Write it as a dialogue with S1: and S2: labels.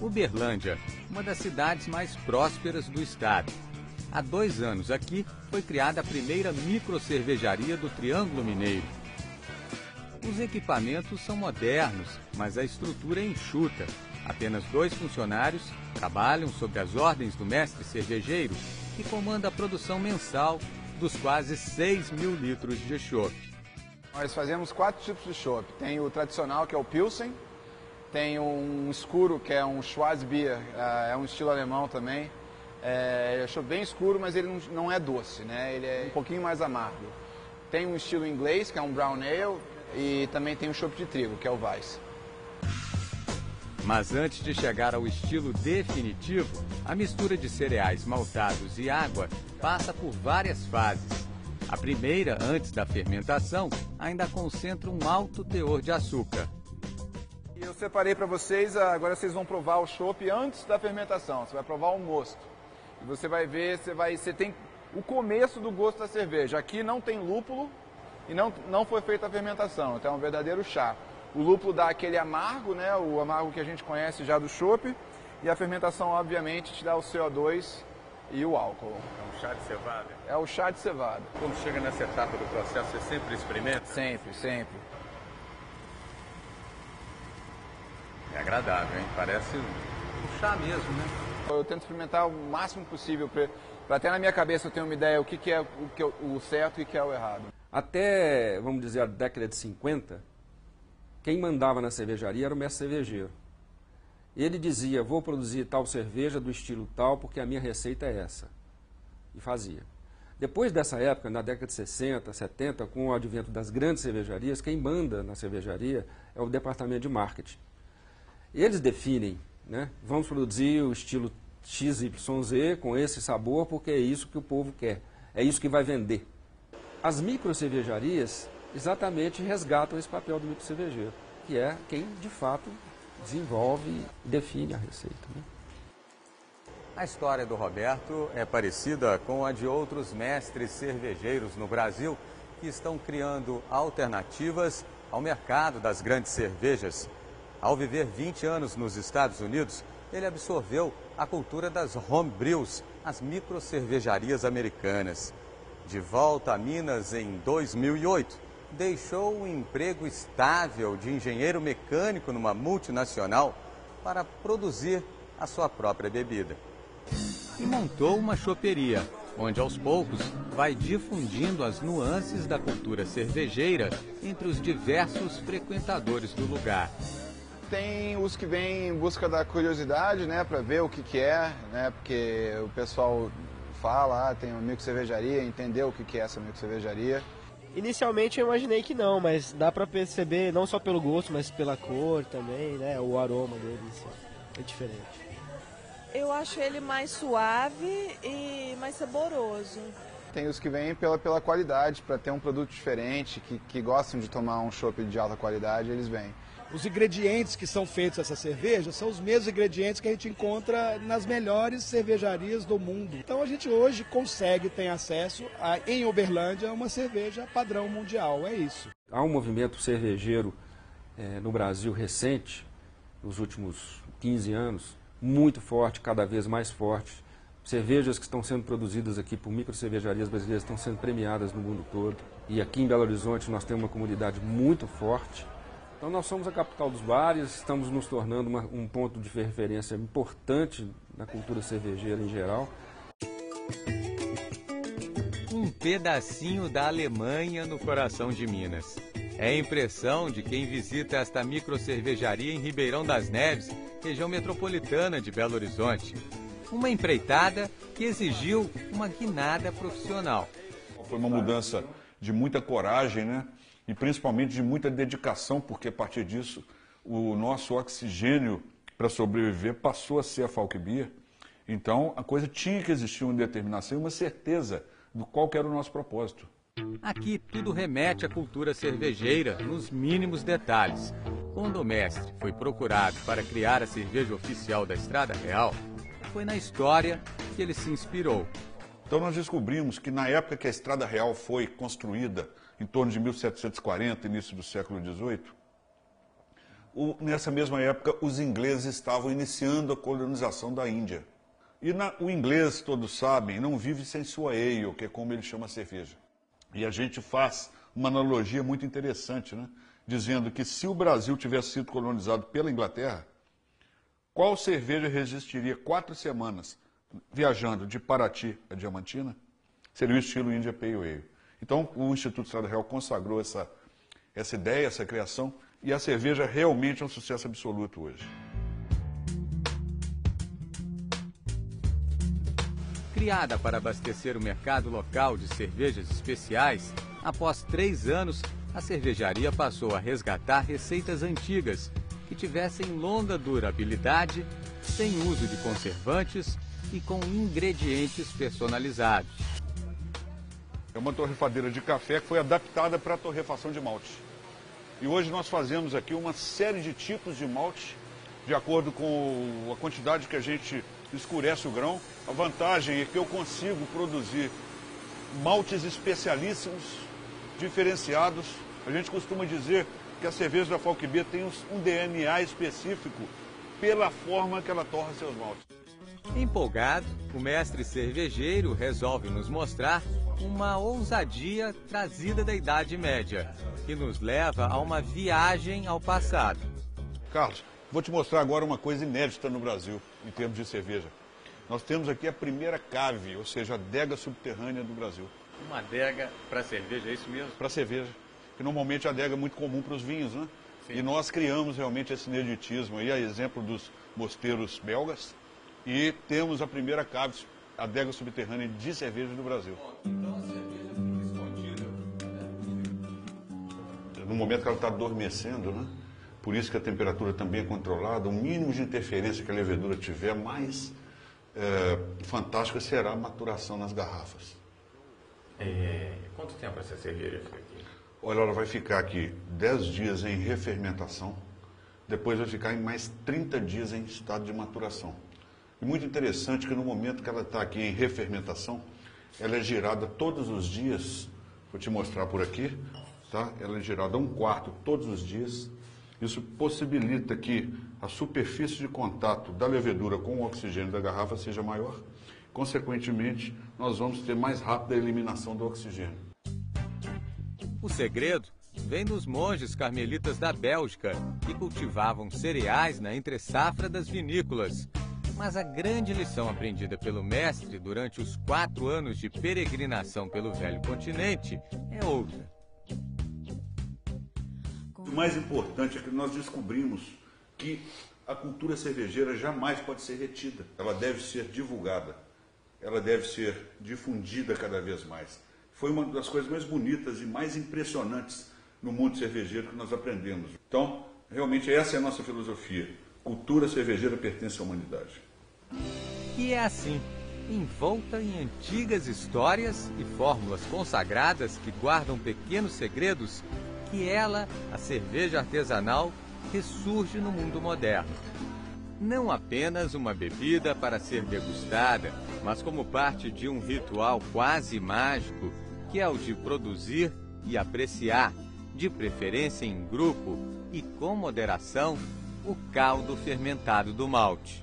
S1: Uberlândia, uma das cidades mais prósperas do estado. Há 2 anos aqui foi criada a primeira microcervejaria do Triângulo Mineiro. Os equipamentos são modernos, mas a estrutura é enxuta. Apenas 2 funcionários trabalham sob as ordens do mestre cervejeiro, que comanda a produção mensal dos quase 6.000 litros de chopp.
S2: Nós fazemos 4 tipos de chopp. Tem o tradicional, que é o Pilsen. Tem um escuro, que é um Schwarzbier, é um estilo alemão também. É chopp bem escuro, mas ele não é doce, né? Ele é um pouquinho mais amargo. Tem um estilo inglês, que é um Brown Ale, e também tem o chopp de trigo, que é o Weiss.
S1: Mas antes de chegar ao estilo definitivo, a mistura de cereais maltados e água passa por várias fases. A primeira, antes da fermentação, ainda concentra um alto teor de açúcar.
S2: Eu separei para vocês, agora vocês vão provar o chopp antes da fermentação. Você vai provar o mosto. E você vai ver, você tem o começo do gosto da cerveja. Aqui não tem lúpulo e não foi feita a fermentação, então é um verdadeiro chá. O lúpulo dá aquele amargo, né, o amargo que a gente conhece já do chopp, e a fermentação, obviamente, te dá o CO2 e o álcool.
S1: É um chá de cevada?
S2: É o chá de cevada.
S1: Quando chega nessa etapa do processo, você sempre experimenta?
S2: Sempre, sempre.
S1: É agradável, hein? Parece um chá mesmo, né?
S2: Eu tento experimentar o máximo possível, para até na minha cabeça eu ter uma ideia o que é o certo e o que é o errado.
S3: Até, vamos dizer, a década de 50, quem mandava na cervejaria era o mestre cervejeiro. Ele dizia, vou produzir tal cerveja do estilo tal, porque a minha receita é essa. E fazia. Depois dessa época, na década de 60, 70, com o advento das grandes cervejarias, quem manda na cervejaria é o departamento de marketing. Eles definem, né, vamos produzir o estilo XYZ com esse sabor, porque é isso que o povo quer, é isso que vai vender. As microcervejarias exatamente resgatam esse papel do microcervejeiro, que é quem, de fato, desenvolve e define a receita, né?
S1: A história do Roberto é parecida com a de outros mestres cervejeiros no Brasil que estão criando alternativas ao mercado das grandes cervejas. Ao viver 20 anos nos Estados Unidos, ele absorveu a cultura das homebrews, as microcervejarias americanas. De volta a Minas em 2008, deixou um emprego estável de engenheiro mecânico numa multinacional para produzir a sua própria bebida. E montou uma choperia, onde aos poucos vai difundindo as nuances da cultura cervejeira entre os diversos frequentadores do lugar.
S2: Tem os que vêm em busca da curiosidade, né, para ver o que é, né, porque o pessoal fala, tem uma microcervejaria, entender o que é essa microcervejaria.
S4: Inicialmente eu imaginei que não, mas dá para perceber não só pelo gosto, mas pela cor também, né, o aroma deles é diferente.
S5: Eu acho ele mais suave e mais saboroso.
S2: Tem os que vêm pela qualidade, para ter um produto diferente, que gostam de tomar um chopp de alta qualidade, eles vêm.
S6: Os ingredientes que são feitos essa cerveja são os mesmos ingredientes que a gente encontra nas melhores cervejarias do mundo. Então a gente hoje consegue ter acesso em Uberlândia a uma cerveja padrão mundial, é isso.
S3: Há um movimento cervejeiro no Brasil recente, nos últimos 15 anos, muito forte, cada vez mais forte. Cervejas que estão sendo produzidas aqui por microcervejarias brasileiras estão sendo premiadas no mundo todo. E aqui em Belo Horizonte nós temos uma comunidade muito forte. Então nós somos a capital dos bares, estamos nos tornando um ponto de referência importante na cultura cervejeira em geral.
S1: Um pedacinho da Alemanha no coração de Minas. É a impressão de quem visita esta microcervejaria em Ribeirão das Neves, região metropolitana de Belo Horizonte. Uma empreitada que exigiu uma guinada profissional.
S7: Foi uma mudança de muita coragem, né? E principalmente de muita dedicação, porque a partir disso o nosso oxigênio para sobreviver passou a ser a Falck Beer. Então a coisa tinha que existir uma determinação e uma certeza do qual que era o nosso propósito.
S1: Aqui tudo remete à cultura cervejeira, nos mínimos detalhes. Quando o mestre foi procurado para criar a cerveja oficial da Estrada Real, foi na história que ele se inspirou.
S7: Então nós descobrimos que na época que a Estrada Real foi construída, em torno de 1740, início do século XVIII, nessa mesma época, os ingleses estavam iniciando a colonização da Índia. E o inglês, todos sabem, não vive sem sua ale, que é como ele chama a cerveja. E a gente faz uma analogia muito interessante, né? Dizendo que se o Brasil tivesse sido colonizado pela Inglaterra, qual cerveja resistiria 4 semanas viajando de Paraty a Diamantina? Seria o estilo India Pale Ale. Então, o Instituto Estrada Real consagrou essa ideia, essa criação, e a cerveja realmente é um sucesso absoluto hoje.
S1: Criada para abastecer o mercado local de cervejas especiais, após 3 anos, a cervejaria passou a resgatar receitas antigas que tivessem longa durabilidade, sem uso de conservantes e com ingredientes personalizados.
S7: É uma torrefadeira de café que foi adaptada para a torrefação de malte. E hoje nós fazemos aqui uma série de tipos de malte, de acordo com a quantidade que a gente escurece o grão. A vantagem é que eu consigo produzir maltes especialíssimos, diferenciados. A gente costuma dizer que a cerveja da Falck Beer tem um DNA específico pela forma que ela torra seus maltes.
S1: Empolgado, o mestre cervejeiro resolve nos mostrar uma ousadia trazida da Idade Média, que nos leva a uma viagem ao passado.
S7: Carlos, vou te mostrar agora uma coisa inédita no Brasil, em termos de cerveja. Nós temos aqui a primeira cave, ou seja, a adega subterrânea do Brasil.
S1: Uma adega para cerveja, é isso mesmo?
S7: Para cerveja. Que normalmente a adega é muito comum para os vinhos, né? Sim. E nós criamos realmente esse ineditismo aí, a exemplo dos mosteiros belgas. E temos a primeira cave, adega subterrânea de cerveja do Brasil.
S1: Então a cerveja fica escondida.
S7: No momento que ela está adormecendo, né? Por isso que a temperatura também é controlada, o mínimo de interferência que a levedura tiver, mais fantástica será a maturação nas garrafas.
S1: Quanto tempo essa cerveja fica aqui?
S7: Olha, ela vai ficar aqui 10 dias em refermentação, depois vai ficar em mais 30 dias em estado de maturação. E muito interessante que no momento que ela está aqui em refermentação, ela é girada todos os dias, vou te mostrar por aqui, tá? Ela é girada 1/4 todos os dias. Isso possibilita que a superfície de contato da levedura com o oxigênio da garrafa seja maior. Consequentemente, nós vamos ter mais rápida eliminação do oxigênio.
S1: O segredo vem dos monges carmelitas da Bélgica, que cultivavam cereais na entre-safra das vinícolas. Mas a grande lição aprendida pelo mestre durante os 4 anos de peregrinação pelo velho continente é outra.
S7: O mais importante é que nós descobrimos que a cultura cervejeira jamais pode ser retida. Ela deve ser divulgada, ela deve ser difundida cada vez mais. Foi uma das coisas mais bonitas e mais impressionantes no mundo cervejeiro que nós aprendemos. Então, realmente essa é a nossa filosofia. Cultura cervejeira pertence à humanidade.
S1: E é assim, envolta em antigas histórias e fórmulas consagradas que guardam pequenos segredos, que ela, a cerveja artesanal, ressurge no mundo moderno. Não apenas uma bebida para ser degustada, mas como parte de um ritual quase mágico, que é o de produzir e apreciar, de preferência em grupo e com moderação, o caldo fermentado do malte.